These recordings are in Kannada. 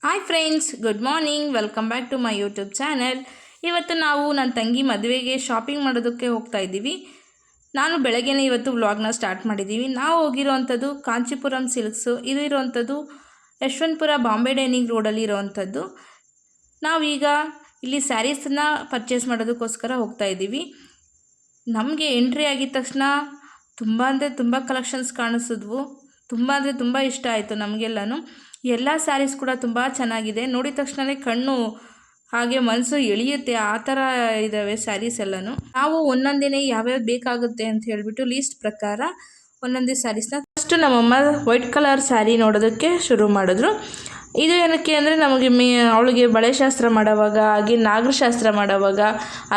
Hi friends, good morning. Welcome back to my YouTube channel. ಇವತ್ತು ನಾವು ನನ್ನ ತಂಗಿ ಮದುವೆಗೆ ಶಾಪಿಂಗ್ ಮಾಡೋದಕ್ಕೆ ಹೋಗ್ತಾ ಇದ್ದೀವಿ. ನಾನು ಬೆಳಗ್ಗೆನೇ ಇವತ್ತು ವ್ಲಾಗ್ನ ಸ್ಟಾರ್ಟ್ ಮಾಡಿದ್ದೀವಿ. ನಾವು ಹೋಗಿರೋವಂಥದ್ದು ಕಾಂಚೀಪುರಂ ಸಿಲ್ಕ್ಸು. ಇದು ಇರೋವಂಥದ್ದು ಯಶವಂತಪುರ ಬಾಂಬೆ ಡೈನಿಂಗ್ ರೋಡಲ್ಲಿ ಇರೋವಂಥದ್ದು. ನಾವೀಗ ಇಲ್ಲಿ ಸ್ಯಾರೀಸನ್ನು ಪರ್ಚೇಸ್ ಮಾಡೋದಕ್ಕೋಸ್ಕರ ಹೋಗ್ತಾ ಇದ್ದೀವಿ. ನಮಗೆ ಎಂಟ್ರಿ ಆಗಿದ ತಕ್ಷಣ ತುಂಬ ಅಂದರೆ ತುಂಬ ಕಲೆಕ್ಷನ್ಸ್ ಕಾಣಿಸಿದ್ವು. ತುಂಬ ಅಂದರೆ ತುಂಬ ಇಷ್ಟ ಆಯಿತು ನಮಗೆಲ್ಲನೂ. ಎಲ್ಲ ಸ್ಯಾರೀಸ್ ಕೂಡ ತುಂಬ ಚೆನ್ನಾಗಿದೆ. ನೋಡಿದ ತಕ್ಷಣವೇ ಕಣ್ಣು ಹಾಗೆ ಮನಸ್ಸು ಎಳೆಯುತ್ತೆ, ಆ ಥರ ಇದ್ದಾವೆ ಸ್ಯಾರೀಸ್ ಎಲ್ಲನೂ. ನಾವು ಒಂದೊಂದೇ ಯಾವ್ಯಾವ ಬೇಕಾಗುತ್ತೆ ಅಂತ ಹೇಳಿಬಿಟ್ಟು ಲೀಸ್ಟ್ ಪ್ರಕಾರ ಒಂದೊಂದೇ ಸ್ಯಾರೀಸ್ನ ಫಸ್ಟು ನಮ್ಮಮ್ಮ ವೈಟ್ ಕಲರ್ ಸ್ಯಾರಿ ನೋಡೋದಕ್ಕೆ ಶುರು ಮಾಡಿದ್ರು. ಇದು ಏನಕ್ಕೆ ಅಂದರೆ ನಮಗೆ ಅವಳಿಗೆ ಬಳೆ ಶಾಸ್ತ್ರ ಮಾಡೋವಾಗ ಹಾಗೆ ನಾಗರ ಶಾಸ್ತ್ರ ಮಾಡೋವಾಗ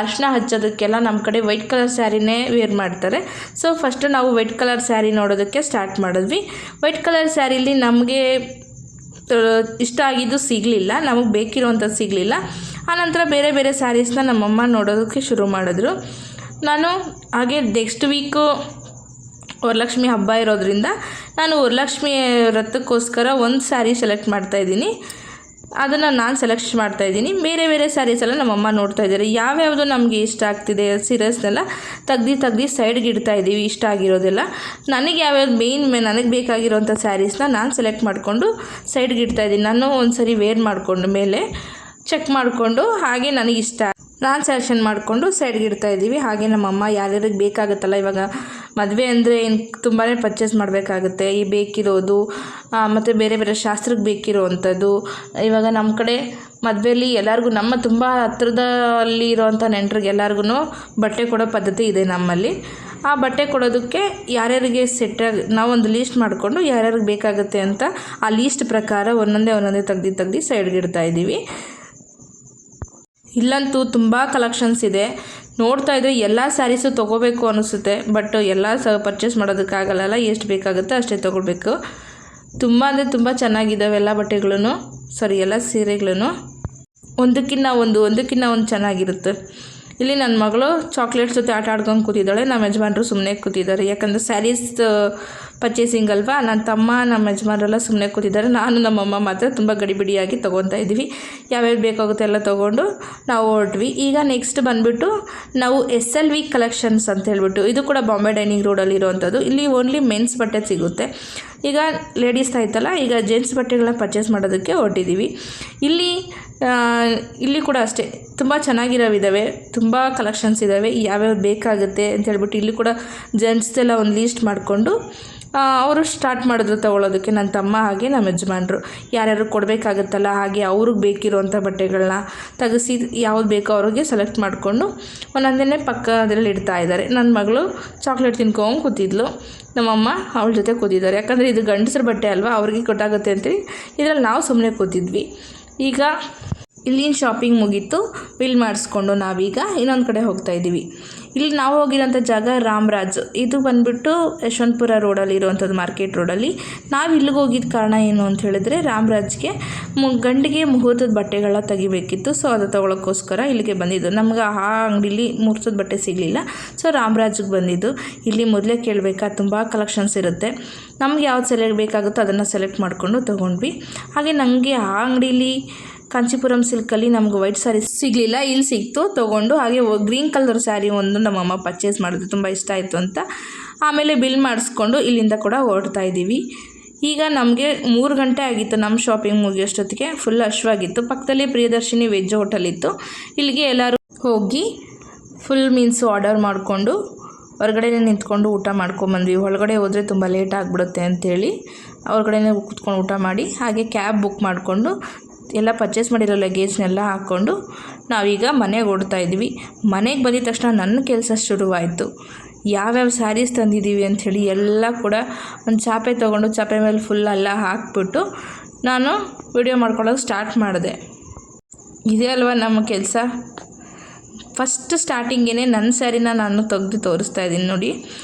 ಅರಿಶಿನ ಹಚ್ಚೋದಕ್ಕೆಲ್ಲ ನಮ್ಮ ಕಡೆ ವೈಟ್ ಕಲರ್ ಸ್ಯಾರಿನೇ ವೇರ್ ಮಾಡ್ತಾರೆ. ಸೊ ಫಸ್ಟು ನಾವು ವೈಟ್ ಕಲರ್ ಸ್ಯಾರಿ ನೋಡೋದಕ್ಕೆ ಸ್ಟಾರ್ಟ್ ಮಾಡಿದ್ವಿ. ವೈಟ್ ಕಲರ್ ಸ್ಯಾರಿಲಿ ನಮಗೆ ಇಷ್ಟ ಆಗಿದ್ದು ಸಿಗಲಿಲ್ಲ, ನಮಗೆ ಬೇಕಿರೋವಂಥದ್ದು ಸಿಗಲಿಲ್ಲ. ಆನಂತರ ಬೇರೆ ಬೇರೆ ಸ್ಯಾರೀಸ್ನ ನಮ್ಮಮ್ಮ ನೋಡೋದಕ್ಕೆ ಶುರು ಮಾಡಿದ್ರು. ನಾನು ಹಾಗೆ ನೆಕ್ಸ್ಟ್ ವೀಕು ವರಲಕ್ಷ್ಮಿ ಹಬ್ಬ ಇರೋದ್ರಿಂದ ನಾನು ವರಲಕ್ಷ್ಮಿ ವ್ರತಕ್ಕೋಸ್ಕರ ಒಂದು ಸ್ಯಾರಿ ಸೆಲೆಕ್ಟ್ ಮಾಡ್ತಾಯಿದ್ದೀನಿ. ಅದನ್ನು ನಾನು ಸೆಲೆಕ್ಟ್ ಮಾಡ್ತಾಯಿದ್ದೀನಿ. ಬೇರೆ ಬೇರೆ ಸ್ಯಾರೀಸ್ ಎಲ್ಲ ನಮ್ಮಮ್ಮ ನೋಡ್ತಾ ಇದ್ದಾರೆ. ಯಾವ್ಯಾವುದು ನಮಗೆ ಇಷ್ಟ ಆಗ್ತಿದೆ ಸೀರೆಸ್ನೆಲ್ಲ ತೆಗ್ದು ಸೈಡ್ಗೆ ಇಡ್ತಾಯಿದ್ದೀವಿ. ಇಷ್ಟ ಆಗಿರೋದೆಲ್ಲ ನನಗೆ ಯಾವ್ಯಾವ್ದು ನನಗೆ ಬೇಕಾಗಿರೋಂಥ ಸ್ಯಾರೀಸ್ನ ನಾನು ಸೆಲೆಕ್ಟ್ ಮಾಡಿಕೊಂಡು ಸೈಡ್ಗೆ ಇಡ್ತಾಯಿದ್ದೀನಿ. ನಾನು ಒಂದು ಸರಿ ವೇರ್ ಮಾಡಿಕೊಂಡು ಮೇಲೆ ಚೆಕ್ ಮಾಡಿಕೊಂಡು ಹಾಗೆ ನನಗಿಷ್ಟ ನಾನು ಸೆಲೆಕ್ಷನ್ ಮಾಡಿಕೊಂಡು ಸೈಡ್ಗೆ ಇಡ್ತಾಯಿದ್ದೀವಿ. ಹಾಗೆ ನಮ್ಮಮ್ಮ ಯಾರ್ಯಾರಿಗೆ ಬೇಕಾಗುತ್ತಲ್ಲ, ಇವಾಗ ಮದುವೆ ಅಂದರೆ ಏನು ತುಂಬಾ ಪರ್ಚೇಸ್ ಮಾಡಬೇಕಾಗುತ್ತೆ. ಈ ಬೇಕಿರೋದು ಮತ್ತು ಬೇರೆ ಬೇರೆ ಶಾಸ್ತ್ರಕ್ಕೆ ಬೇಕಿರೋವಂಥದ್ದು. ಇವಾಗ ನಮ್ಮ ಕಡೆ ಮದುವೆಯಲ್ಲಿ ಎಲ್ಲರಿಗೂ ನಮ್ಮ ತುಂಬ ಹತ್ರದಲ್ಲಿ ಇರೋವಂಥ ನೆಂಟರಿಗೆ ಎಲ್ಲರಿಗೂ ಬಟ್ಟೆ ಕೊಡೋ ಪದ್ಧತಿ ಇದೆ ನಮ್ಮಲ್ಲಿ. ಆ ಬಟ್ಟೆ ಕೊಡೋದಕ್ಕೆ ಯಾರ್ಯಾರಿಗೆ ಸೆಟ್ಟಾಗಿ ನಾವೊಂದು ಲೀಸ್ಟ್ ಮಾಡಿಕೊಂಡು ಯಾರ್ಯಾರಿಗೆ ಬೇಕಾಗುತ್ತೆ ಅಂತ ಆ ಲೀಸ್ಟ್ ಪ್ರಕಾರ ಒಂದೊಂದೇ ತೆಗ್ದು ಸೈಡ್ಗೆ ಇಡ್ತಾಯಿದ್ದೀವಿ. ಇಲ್ಲಂತೂ ತುಂಬ ಕಲೆಕ್ಷನ್ಸ್ ಇದೆ. ನೋಡ್ತಾ ಇದ್ದರೆ ಎಲ್ಲ ಸ್ಯಾರೀಸು ತೊಗೋಬೇಕು ಅನಿಸುತ್ತೆ. ಬಟ್ ಎಲ್ಲ ಪರ್ಚೇಸ್ ಮಾಡೋದಕ್ಕಾಗಲ್ಲ, ಎಷ್ಟು ಬೇಕಾಗುತ್ತೆ ಅಷ್ಟೇ ತೊಗೊಳ್ಬೇಕು. ತುಂಬ ಅಂದರೆ ತುಂಬ ಚೆನ್ನಾಗಿದ್ದಾವೆ ಎಲ್ಲ ಬಟ್ಟೆಗಳೂ, ಎಲ್ಲ ಸೀರೆಗಳೂ ಒಂದಕ್ಕಿಂತ ಒಂದು ಚೆನ್ನಾಗಿರುತ್ತೆ. ಇಲ್ಲಿ ನನ್ನ ಮಗಳು ಚಾಕ್ಲೇಟ್ಸ್ ಜೊತೆ ಆಟ ಆಡ್ಕೊಂಡು ಕೂತಿದ್ದಾಳೆ. ನಮ್ಮ ಯಜಮಾನರು ಸುಮ್ಮನೆ ಕೂತಿದ್ದಾರೆ. ಯಾಕಂದರೆ ಸ್ಯಾರೀಸ್ ಪರ್ಚೇಸಿಂಗ್ ಅಲ್ವಾ. ನನ್ನ ತಮ್ಮ ನಮ್ಮ ಯಜಮಾನರೆಲ್ಲ ಸುಮ್ಮನೆ ಕೂತಿದ್ದಾರೆ. ನಾನು ನಮ್ಮಮ್ಮ ಮಾತ್ರ ತುಂಬ ಗಡಿಬಿಡಿಯಾಗಿ ತೊಗೊತಾ ಇದ್ದೀವಿ. ಯಾವ್ಯಾವ ಬೇಕಾಗುತ್ತೆ ಎಲ್ಲ ತೊಗೊಂಡು ನಾವು ಹೊರಟ್ವಿ. ಈಗ ನೆಕ್ಸ್ಟ್ ಬಂದುಬಿಟ್ಟು ನಾವು SLV ಕಲೆಕ್ಷನ್ಸ್ ಅಂತ ಹೇಳ್ಬಿಟ್ಟು, ಇದು ಕೂಡ ಬಾಂಬೆ ಡೈನಿಂಗ್ ರೋಡಲ್ಲಿ ಇರೋವಂಥದ್ದು. ಇಲ್ಲಿ ಓನ್ಲಿ ಮೆನ್ಸ್ ಬಟ್ಟೆ ಸಿಗುತ್ತೆ. ಈಗ ಲೇಡೀಸ್ ಆಯ್ತಲ್ಲ, ಈಗ ಜೆಂಟ್ಸ್ ಬಟ್ಟೆಗಳನ್ನ ಪರ್ಚೇಸ್ ಮಾಡೋದಕ್ಕೆ ಹೊರಟಿದ್ದೀವಿ. ಇಲ್ಲಿ ಕೂಡ ಅಷ್ಟೇ ತುಂಬ ಚೆನ್ನಾಗಿರೋವಿದ್ದಾವೆ, ತುಂಬ ಕಲೆಕ್ಷನ್ಸ್ ಇದ್ದಾವೆ. ಯಾವ್ಯಾವ ಬೇಕಾಗುತ್ತೆ ಅಂತ ಹೇಳ್ಬಿಟ್ಟು ಇಲ್ಲಿ ಕೂಡ ಜೆಂಟ್ಸ್ದೆಲ್ಲ ಒಂದು ಲೀಸ್ಟ್ ಮಾಡಿಕೊಂಡು ಅವರು ಸ್ಟಾರ್ಟ್ ಮಾಡಿದ್ರು ತೊಗೊಳೋದಕ್ಕೆ. ನನ್ನ ತಮ್ಮ ಹಾಗೆ ನಮ್ಮ ಯಜಮಾನರು ಯಾರ್ಯಾರು ಕೊಡಬೇಕಾಗುತ್ತಲ್ಲ, ಹಾಗೆ ಅವ್ರಿಗೆ ಬೇಕಿರೋವಂಥ ಬಟ್ಟೆಗಳನ್ನ ತೆಗೆಸಿ ಯಾವ್ದು ಬೇಕೋ ಅವ್ರಿಗೆ ಸೆಲೆಕ್ಟ್ ಮಾಡಿಕೊಂಡು ಒಂದೊಂದೇ ಪಕ್ಕದಲ್ಲಿ ಇಡ್ತಾ ಇದ್ದಾರೆ. ನನ್ನ ಮಗಳು ಚಾಕ್ಲೇಟ್ ತಿನ್ಕೊಂಡು ಕೂತಿದ್ಲು, ನಮ್ಮಮ್ಮ ಅವಳ ಜೊತೆ ಕೂತಿದ್ದಾರೆ. ಯಾಕಂದರೆ ಇದು ಗಂಡಸರ ಬಟ್ಟೆ ಅಲ್ವಾ, ಅವ್ರಿಗೆ ಕೊಟ್ಟಾಗುತ್ತೆ ಅಂತೇಳಿ ಇದರಲ್ಲಿ ನಾವು ಸುಮ್ಮನೆ ಕೂತಿದ್ವಿ. ಈಗ ಇಲ್ಲಿನ ಶಾಪಿಂಗ್ ಮುಗೀತು, ಬಿಲ್ ಮಾಡಿಸ್ಕೊಂಡು ನಾವೀಗ ಇನ್ನೊಂದು ಕಡೆ ಹೋಗ್ತಾ ಇದ್ದೀವಿ. ಇಲ್ಲಿ ನಾವು ಹೋಗಿರೋಂಥ ಜಾಗ ರಾಮರಾಜ್. ಇದು ಬಂದುಬಿಟ್ಟು ಯಶವಂತಪುರ ರೋಡಲ್ಲಿ ಇರುವಂಥದ್ದು, ಮಾರ್ಕೆಟ್ ರೋಡಲ್ಲಿ. ನಾವು ಇಲ್ಲಿಗೆ ಹೋಗಿದ್ದ ಕಾರಣ ಏನು ಅಂತ ಹೇಳಿದ್ರೆ, ರಾಮರಾಜ್ಗೆ ಗಂಡಿಗೆ ಮುಹೂರ್ತದ ಬಟ್ಟೆಗಳ ತೆಗಿಬೇಕಿತ್ತು. ಸೊ ಅದು ತೊಗೊಳಕ್ಕೋಸ್ಕರ ಇಲ್ಲಿಗೆ ಬಂದಿದ್ದು. ನಮ್ಗೆ ಆ ಅಂಗಡಿಲಿ ಮುಹೂರ್ತದ ಬಟ್ಟೆ ಸಿಗಲಿಲ್ಲ. ಸೊ ರಾಮರಾಜ್ಗೆ ಬಂದಿದ್ದು. ಇಲ್ಲಿ ಮೊದಲೇ ಕೇಳಬೇಕಾ, ತುಂಬ ಕಲೆಕ್ಷನ್ಸ್ ಇರುತ್ತೆ. ನಮ್ಗೆ ಯಾವ್ದು ಸೆಲೆಕ್ಟ್ ಬೇಕಾಗುತ್ತೋ ಅದನ್ನು ಸೆಲೆಕ್ಟ್ ಮಾಡಿಕೊಂಡು ತೊಗೊಂಡ್ವಿ. ಹಾಗೆ ನನಗೆ ಆ ಅಂಗಡೀಲಿ ಕಾಂಚೀಪುರಂ ಸಿಲ್ಕಲ್ಲಿ ನಮ್ಗೆ ವೈಟ್ ಸ್ಯಾರಿ ಸಿಗಲಿಲ್ಲ, ಇಲ್ಲಿ ಸಿಕ್ತು, ತೊಗೊಂಡು ಹಾಗೆ ಗ್ರೀನ್ ಕಲರ್ ಸ್ಯಾರಿ ಒಂದು ನಮ್ಮಮ್ಮ ಪರ್ಚೇಸ್ ಮಾಡಿದ್ರು, ತುಂಬ ಇಷ್ಟ ಆಯಿತು ಅಂತ. ಆಮೇಲೆ ಬಿಲ್ ಮಾಡಿಸ್ಕೊಂಡು ಇಲ್ಲಿಂದ ಕೂಡ ಹೊರಡ್ತಾ ಇದ್ದೀವಿ. ಈಗ ನಮಗೆ 3 ಗಂಟೆ ಆಗಿತ್ತು ನಮ್ಮ ಶಾಪಿಂಗ್ ಮುಗಿಯೋಷ್ಟೊತ್ತಿಗೆ. ಫುಲ್ ಹಶ್ವಾಗಿತ್ತು. ಪಕ್ಕದಲ್ಲಿ ಪ್ರಿಯದರ್ಶಿನಿ ವೆಜ್ ಹೋಟೆಲ್ ಇತ್ತು. ಇಲ್ಲಿಗೆ ಎಲ್ಲರೂ ಹೋಗಿ ಫುಲ್ ಮೀಲ್ಸು ಆರ್ಡರ್ ಮಾಡಿಕೊಂಡು ಹೊರಗಡೆನೇ ನಿಂತ್ಕೊಂಡು ಊಟ ಮಾಡ್ಕೊಂಬಂದ್ವಿ. ಒಳಗಡೆ ಹೋದರೆ ತುಂಬ ಲೇಟ್ ಆಗಿಬಿಡುತ್ತೆ ಅಂಥೇಳಿ ಹೊರಗಡೆನೇ ಕೂತ್ಕೊಂಡು ಊಟ ಮಾಡಿ ಹಾಗೆ ಕ್ಯಾಬ್ ಬುಕ್ ಮಾಡಿಕೊಂಡು ಎಲ್ಲ ಪರ್ಚೇಸ್ ಮಾಡಿರೋ ಲಗೇಜ್ನೆಲ್ಲ ಹಾಕ್ಕೊಂಡು ನಾವೀಗ ಮನೆಗೆ ಓಡ್ತಾ ಇದ್ವಿ. ಮನೆಗೆ ಬಂದಿದ ತಕ್ಷಣ ನನ್ನ ಕೆಲಸ ಶುರುವಾಯಿತು. ಯಾವ್ಯಾವ ಸ್ಯಾರೀಸ್ ತಂದಿದ್ದೀವಿ ಅಂಥೇಳಿ ಎಲ್ಲ ಕೂಡ ಒಂದು ಚಾಪೆ ತೊಗೊಂಡು ಚಾಪೆ ಮೇಲೆ ಫುಲ್ ಎಲ್ಲ ಹಾಕ್ಬಿಟ್ಟು ನಾನು ವಿಡಿಯೋ ಮಾಡ್ಕೊಳ್ಳೋದು ಸ್ಟಾರ್ಟ್ ಮಾಡಿದೆ. ಇದೇ ಅಲ್ವಾ ನಮ್ಮ ಕೆಲಸ. ಫಸ್ಟ್ ಸ್ಟಾರ್ಟಿಂಗೇ ನನ್ನ ಸ್ಯಾರಿನ ನಾನು ತೆಗೆದು ತೋರಿಸ್ತಾ ಇದ್ದೀನಿ ನೋಡಿ.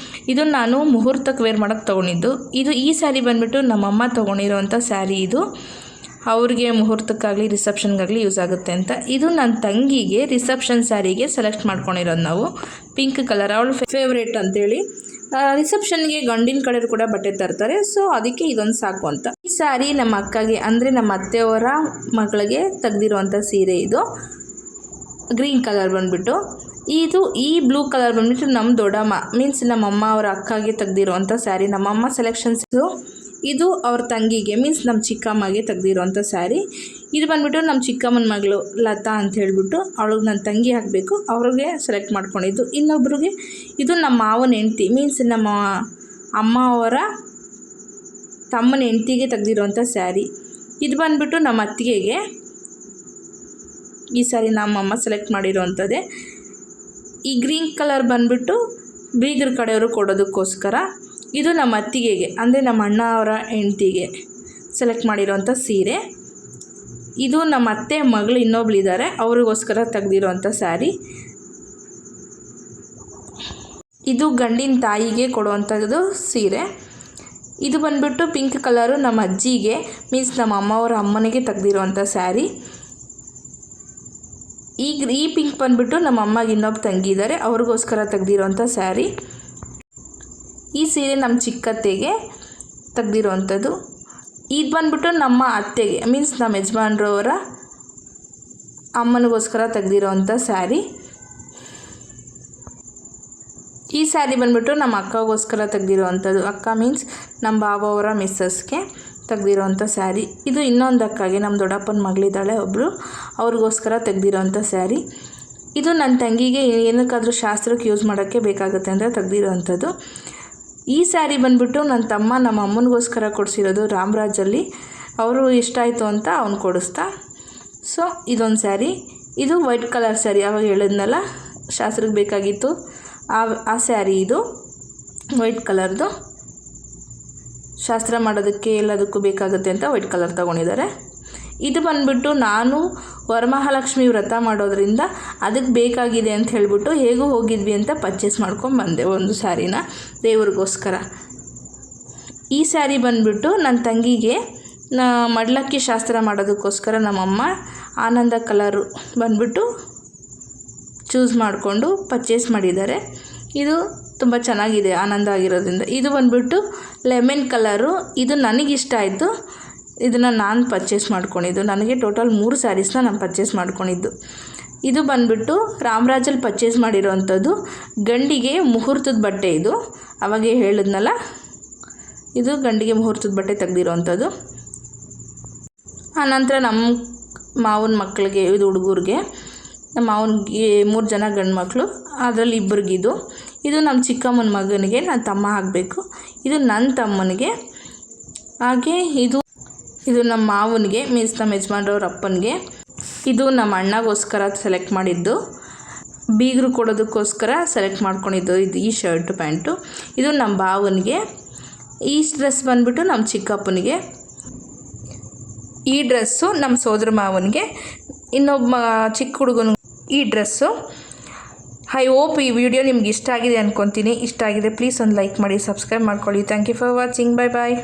ಇದು ನಾನು ಮುಹೂರ್ತಕ್ಕೆ ವೇರ್ ಮಾಡೋಕ್ಕೆ ತೊಗೊಂಡಿದ್ದು. ಈ ಸ್ಯಾರಿ ಬಂದುಬಿಟ್ಟು ನಮ್ಮಮ್ಮ ತೊಗೊಂಡಿರೋವಂಥ ಸ್ಯಾರಿ. ಇದು ಅವ್ರಿಗೆ ಮುಹೂರ್ತಕ್ಕಾಗಲಿ ರಿಸೆಪ್ಷನ್ಗಾಗಲಿ ಯೂಸ್ ಆಗುತ್ತೆ ಅಂತ. ಇದು ನನ್ನ ತಂಗಿಗೆ ರಿಸೆಪ್ಷನ್ ಸ್ಯಾರಿಗೆ ಸೆಲೆಕ್ಟ್ ಮಾಡ್ಕೊಂಡಿರೋದು ನಾವು. ಪಿಂಕ್ ಕಲರ್ ಅವಳು ಫೇವ್ರೇಟ್ ಅಂತೇಳಿ ರಿಸೆಪ್ಷನ್ಗೆ ಗಂಡಿನ ಕಡೆಯವರು ಕೂಡ ಬಟ್ಟೆ ತರ್ತಾರೆ. ಸೊ ಅದಕ್ಕೆ ಇದೊಂದು ಸಾಕು ಅಂತ. ಈ ಸ್ಯಾರಿ ನಮ್ಮ ಅಕ್ಕಗೆ ಅಂದರೆ ನಮ್ಮ ಅತ್ತೆಯವರ ಮಗಳಿಗೆ ತೆಗ್ದಿರುವಂಥ ಸೀರೆ. ಇದು ಗ್ರೀನ್ ಕಲರ್ ಬಂದುಬಿಟ್ಟು, ಈ ಬ್ಲೂ ಕಲರ್ ಬಂದುಬಿಟ್ಟು ನಮ್ಮ ದೊಡ್ಡಮ್ಮ ಮೀನ್ಸ್ ನಮ್ಮಮ್ಮ ಅವರ ಅಕ್ಕಗೆ ತೆಗ್ದಿರುವಂಥ ಸ್ಯಾರಿ. ನಮ್ಮಮ್ಮ ಸೆಲೆಕ್ಷನ್ಸು. ಇದು ಅವ್ರ ತಂಗಿಗೆ ಮೀನ್ಸ್ ನಮ್ಮ ಚಿಕ್ಕಮ್ಮಗೆ ತೆಗ್ದಿರೋವಂಥ ಸ್ಯಾರಿ. ಇದು ಬಂದುಬಿಟ್ಟು ನಮ್ಮ ಚಿಕ್ಕಮ್ಮನ ಮಗಳು ಲತಾ ಅಂತ ಹೇಳಿಬಿಟ್ಟು ಅವಳಿಗೆ ನನ್ನ ತಂಗಿ ಹಾಕಬೇಕು, ಅವ್ರಿಗೆ ಸೆಲೆಕ್ಟ್ ಮಾಡ್ಕೊಂಡಿದ್ದು. ಇನ್ನೊಬ್ರಿಗೆ ಇದು ನಮ್ಮ ಮಾವನ ಹೆಂಡ್ತಿ ಮೀನ್ಸ್ ನಮ್ಮ ಅಮ್ಮ ಅವರ ತಮ್ಮನ ಹೆಂಡ್ತಿಗೆ ತೆಗ್ದಿರೋವಂಥ ಸ್ಯಾರಿ. ಇದು ಬಂದುಬಿಟ್ಟು ನಮ್ಮ ಅತ್ತಿಗೆಗೆ ಈ ಸ್ಯಾರಿ ನಮ್ಮಮ್ಮ ಸೆಲೆಕ್ಟ್ ಮಾಡಿರೋವಂಥದ್ದೇ. ಈ ಗ್ರೀನ್ ಕಲರ್ ಬಂದುಬಿಟ್ಟು ಬೀಗರ ಕಡೆಯವರು ಕೊಡೋದಕ್ಕೋಸ್ಕರ. ಇದು ನಮ್ಮ ಅತ್ತಿಗೆಗೆ ಅಂದರೆ ನಮ್ಮ ಅಣ್ಣ ಅವರ ಹೆಂಡ್ತಿಗೆ ಸೆಲೆಕ್ಟ್ ಮಾಡಿರೋವಂಥ ಸೀರೆ. ಇದು ನಮ್ಮ ಅತ್ತೆ ಮಗಳು ಇನ್ನೊಬ್ಳಿದ್ದಾರೆ, ಅವ್ರಿಗೋಸ್ಕರ ತೆಗ್ದಿರೋವಂಥ ಸ್ಯಾರಿ. ಇದು ಗಂಡಿನ ತಾಯಿಗೆ ಕೊಡುವಂಥದ್ದು ಸೀರೆ. ಇದು ಬಂದುಬಿಟ್ಟು ಪಿಂಕ್ ಕಲರು ನಮ್ಮ ಅಜ್ಜಿಗೆ ಮೀನ್ಸ್ ನಮ್ಮ ಅಮ್ಮವರ ಅಮ್ಮನಿಗೆ ತೆಗ್ದಿರೋವಂಥ ಸ್ಯಾರಿ. ಈ ಪಿಂಕ್ ಬಂದುಬಿಟ್ಟು ನಮ್ಮ ಅಮ್ಮಗೆ ಇನ್ನೊಬ್ಬ ತಂಗಿ ಇದ್ದಾರೆ, ಅವ್ರಿಗೋಸ್ಕರ ತೆಗ್ದಿರೋವಂಥ ಸ್ಯಾರಿ. ಈ ಸೀರೆ ನಮ್ಮ ಚಿಕ್ಕತ್ತೆಗೆ ತೆಗ್ದಿರೋವಂಥದ್ದು. ಇದು ಬಂದುಬಿಟ್ಟು ನಮ್ಮ ಅತ್ತೆಗೆ ಮೀನ್ಸ್ ನಮ್ಮ ಯಜಮಾನ್ರವರ ಅಮ್ಮನಿಗೋಸ್ಕರ ತೆಗ್ದಿರೋವಂಥ ಸ್ಯಾರಿ. ಈ ಸ್ಯಾರಿ ಬಂದುಬಿಟ್ಟು ನಮ್ಮ ಅಕ್ಕಗೋಸ್ಕರ ತೆಗ್ದಿರೋವಂಥದ್ದು. ಅಕ್ಕ ಮೀನ್ಸ್ ನಮ್ಮ ಬಾಬವರ ಮಿಸ್ಸಸ್ಗೆ ತೆಗ್ದಿರೋವಂಥ ಸ್ಯಾರಿ. ಇದು ಇನ್ನೊಂದು ಅಕ್ಕಗೆ ನಮ್ಮ ದೊಡ್ಡಪ್ಪನ ಮಗಳಿದ್ದಾಳೆ ಒಬ್ಬಳು, ಅವ್ರಿಗೋಸ್ಕರ ತೆಗ್ದಿರೋವಂಥ ಸ್ಯಾರಿ. ಇದು ನನ್ನ ತಂಗಿಗೆ ಏನಕ್ಕಾದರೂ ಶಾಸ್ತ್ರಕ್ಕೆ ಯೂಸ್ ಮಾಡೋಕ್ಕೆ ಬೇಕಾಗುತ್ತೆ ಅಂತ ತೆಗ್ದಿರೋವಂಥದ್ದು. ಈ ಸ್ಯಾರಿ ಬಂದುಬಿಟ್ಟು ನನ್ನ ತಮ್ಮ ನಮ್ಮ ಅಮ್ಮನಿಗೋಸ್ಕರ ಕೊಡಿಸಿರೋದು ರಾಮರಾಜಲ್ಲಿ. ಅವರು ಇಷ್ಟ ಆಯಿತು ಅಂತ ಅವ್ನು ಕೊಡಿಸ್ತಾ. ಸೊ ಇದೊಂದು ಸ್ಯಾರಿ. ಇದು ವೈಟ್ ಕಲರ್ ಸ್ಯಾರಿ, ಆವಾಗ ಹೇಳಿದ್ನಲ್ಲ ಶಾಸ್ತ್ರಕ್ಕೆ ಬೇಕಾಗಿತ್ತು ಆ ಸ್ಯಾರಿ. ಇದು ವೈಟ್ ಕಲರ್ದು, ಶಾಸ್ತ್ರ ಮಾಡೋದಕ್ಕೆ ಎಲ್ಲದಕ್ಕೂ ಬೇಕಾಗುತ್ತೆ ಅಂತ ವೈಟ್ ಕಲರ್ ತೊಗೊಂಡಿದ್ದಾರೆ. ಇದು ಬಂದುಬಿಟ್ಟು ನಾನು ವರಮಹಾಲಕ್ಷ್ಮಿ ವ್ರತ ಮಾಡೋದ್ರಿಂದ ಅದಕ್ಕೆ ಬೇಕಾಗಿದೆ ಅಂತ ಹೇಳಿಬಿಟ್ಟು ಹೇಗೂ ಹೋಗಿದ್ವಿ ಅಂತ ಪರ್ಚೇಸ್ ಮಾಡ್ಕೊಂಡು ಬಂದೆ ಒಂದು ಸ್ಯಾರಿನ ದೇವ್ರಿಗೋಸ್ಕರ. ಈ ಸ್ಯಾರಿ ಬಂದುಬಿಟ್ಟು ನನ್ನ ತಂಗಿಗೆ ಮಡ್ಲಕ್ಕಿ ಶಾಸ್ತ್ರ ಮಾಡೋದಕ್ಕೋಸ್ಕರ ನಮ್ಮಮ್ಮ ಆನಂದ ಕಲರು ಬಂದುಬಿಟ್ಟು ಚೂಸ್ ಮಾಡಿಕೊಂಡು ಪರ್ಚೇಸ್ ಮಾಡಿದ್ದಾರೆ. ಇದು ತುಂಬ ಚೆನ್ನಾಗಿದೆ ಆನಂದ ಆಗಿರೋದ್ರಿಂದ. ಇದು ಬಂದುಬಿಟ್ಟು ಲೆಮನ್ ಕಲರು. ಇದು ನನಗಿಷ್ಟ ಆಯಿತು, ಇದನ್ನು ನಾನು ಪರ್ಚೇಸ್ ಮಾಡ್ಕೊಂಡಿದ್ದು. ನನಗೆ ಟೋಟಲ್ 3 ಸ್ಯಾರೀಸ್ನ ನಾನು ಪರ್ಚೇಸ್ ಮಾಡ್ಕೊಂಡಿದ್ದು. ಇದು ಬಂದುಬಿಟ್ಟು ರಾಮರಾಜಲ್ಲಿ ಪರ್ಚೇಸ್ ಮಾಡಿರೋವಂಥದ್ದು. ಗಂಡಿಗೆ ಮುಹೂರ್ತದ ಬಟ್ಟೆ ಇದು, ಅವಾಗೇ ಹೇಳಿದ್ನಲ್ಲ, ಇದು ಗಂಡಿಗೆ ಮುಹೂರ್ತದ ಬಟ್ಟೆ ತೆಗ್ದಿರೋವಂಥದ್ದು. ಆನಂತರ ನಮ್ಮ ಮಾವನ ಮಕ್ಕಳಿಗೆ, ಇದು ಹುಡುಗರಿಗೆ, ನಮ್ಮ ಮಾವನಿಗೆ 3 ಜನ ಗಂಡು ಮಕ್ಕಳು, ಅದರಲ್ಲಿ ಇಬ್ಬರಿಗಿದು. ಇದು ನಮ್ಮ ಚಿಕ್ಕಮ್ಮನ ಮಗನಿಗೆ ನನ್ನ ತಮ್ಮ ಆಗಬೇಕು. ಇದು ನನ್ನ ತಮ್ಮನಿಗೆ. ಹಾಗೆ ಇದು ನಮ್ಮ ಮಾವನಿಗೆ ಮೀನ್ಸ್ ನಮ್ಮ ಯಜಮಾನ್ರವ್ರ ಅಪ್ಪನಿಗೆ. ಇದು ನಮ್ಮ ಅಣ್ಣಗೋಸ್ಕರ ಸೆಲೆಕ್ಟ್ ಮಾಡಿದ್ದು, ಬೀಗರು ಕೊಡೋದಕ್ಕೋಸ್ಕರ ಸೆಲೆಕ್ಟ್ ಮಾಡ್ಕೊಂಡಿದ್ದು. ಈ ಶರ್ಟು ಪ್ಯಾಂಟು. ಇದು ನಮ್ಮ ಭಾವನಿಗೆ. ಈ ಡ್ರೆಸ್ ಬಂದುಬಿಟ್ಟು ನಮ್ಮ ಚಿಕ್ಕಪ್ಪನಿಗೆ. ಈ ಡ್ರೆಸ್ಸು ನಮ್ಮ ಸೋದರ ಮಾವನಿಗೆ. ಇನ್ನೊಬ್ಬ ಚಿಕ್ಕ ಹುಡುಗನ ಈ ಡ್ರೆಸ್ಸು. ಐ ಹೋಪ್ ಈ ವಿಡಿಯೋ ನಿಮ್ಗೆ ಇಷ್ಟ ಆಗಿದೆ ಅಂದ್ಕೊತೀನಿ. ಇಷ್ಟ ಆಗಿದೆ ಪ್ಲೀಸ್ ಒಂದು ಲೈಕ್ ಮಾಡಿ, ಸಬ್ಸ್ಕ್ರೈಬ್ ಮಾಡ್ಕೊಳ್ಳಿ. Thank you for watching. Bye bye.